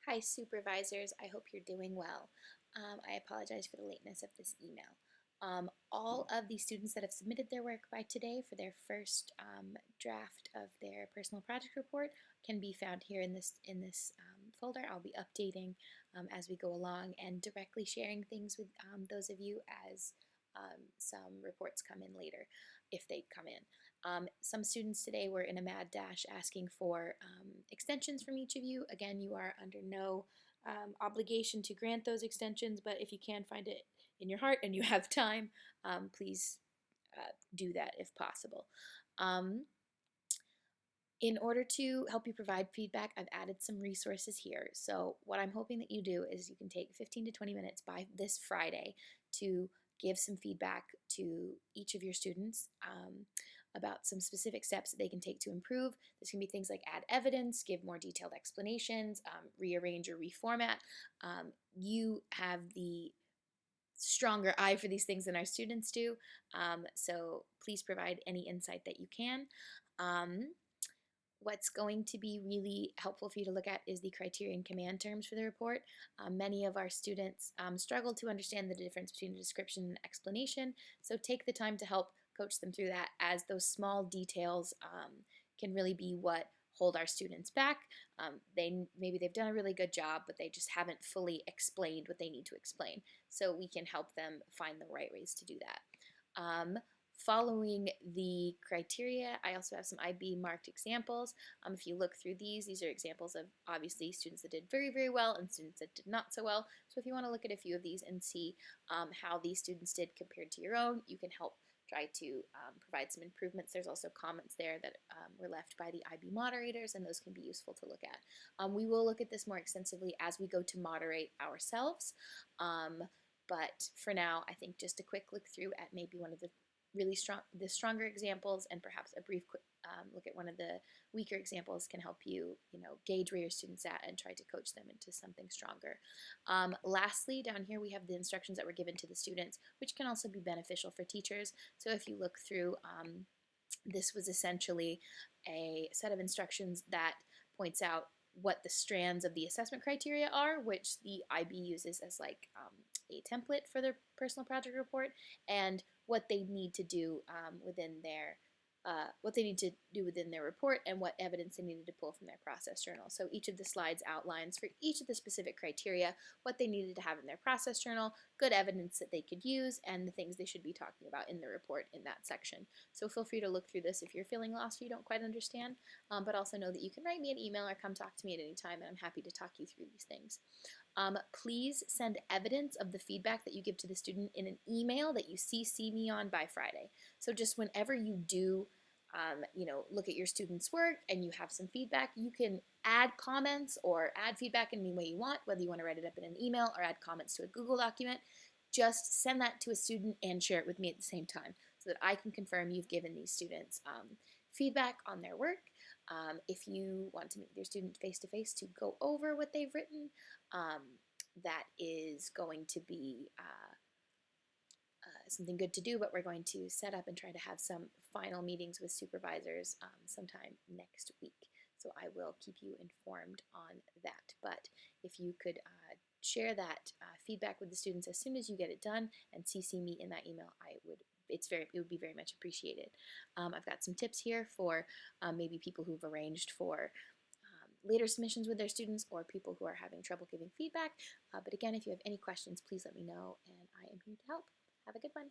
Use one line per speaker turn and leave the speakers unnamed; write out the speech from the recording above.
Hi, supervisors. I hope you're doing well. I apologize for the lateness of this email. All of the students that have submitted their work by today for their first draft of their personal project report can be found here in this folder. I'll be updating as we go along and directly sharing things with those of you as some reports come in later, if they come in. Some students today were in a mad dash asking for extensions from each of you. Again, you are under no obligation to grant those extensions, but if you can find it in your heart and you have time, please do that if possible. In order to help you provide feedback, I've added some resources here. So what I'm hoping that you do is you can take 15 to 20 minutes by this Friday to give some feedback to each of your students about some specific steps that they can take to improve. This can be things like add evidence, give more detailed explanations, rearrange or reformat. You have the stronger eye for these things than our students do, so please provide any insight that you can. What's going to be really helpful for you to look at is the criteria and command terms for the report. Many of our students struggle to understand the difference between a description and explanation, so take the time to help coach them through that, as those small details can really be what hold our students back. Maybe they've done a really good job, but they just haven't fully explained what they need to explain. So we can help them find the right ways to do that. Following the criteria, I also have some IB marked examples. If you look through these are examples of obviously students that did very, very well and students that did not so well. So if you want to look at a few of these and see how these students did compared to your own, you can help try to provide some improvements. There's also comments there that were left by the IB moderators, and those can be useful to look at. We will look at this more extensively as we go to moderate ourselves, but for now, I think just a quick look through at maybe one of the stronger examples, and perhaps a brief look at one of the weaker examples can help you, gauge where your students at and try to coach them into something stronger. Lastly, down here we have the instructions that were given to the students, which can also be beneficial for teachers. So if you look through, this was essentially a set of instructions that points out what the strands of the assessment criteria are, which the IB uses as like a template for their personal project report, and what they need to do within their report, and what evidence they needed to pull from their process journal. So each of the slides outlines for each of the specific criteria what they needed to have in their process journal, good evidence that they could use, and the things they should be talking about in the report in that section. So feel free to look through this if you're feeling lost or you don't quite understand, but also know that you can write me an email or come talk to me at any time, and I'm happy to talk you through these things. Please send evidence of the feedback that you give to the student in an email that you CC me on by Friday. So just whenever you do look at your student's work and you have some feedback, you can add comments or add feedback in any way you want, whether you want to write it up in an email or add comments to a Google document. Just send that to a student and share it with me at the same time so that I can confirm you've given these students feedback on their work. If you want to meet your student face-to-face to go over what they've written, that is going to be something good to do, but we're going to set up and try to have some final meetings with supervisors sometime next week. So I will keep you informed on that. But if you could share that feedback with the students as soon as you get it done and CC me in that email, it would be very much appreciated. I've got some tips here for maybe people who've arranged for later submissions with their students, or people who are having trouble giving feedback. But again, if you have any questions, please let me know, and I am here to help. Have a good one.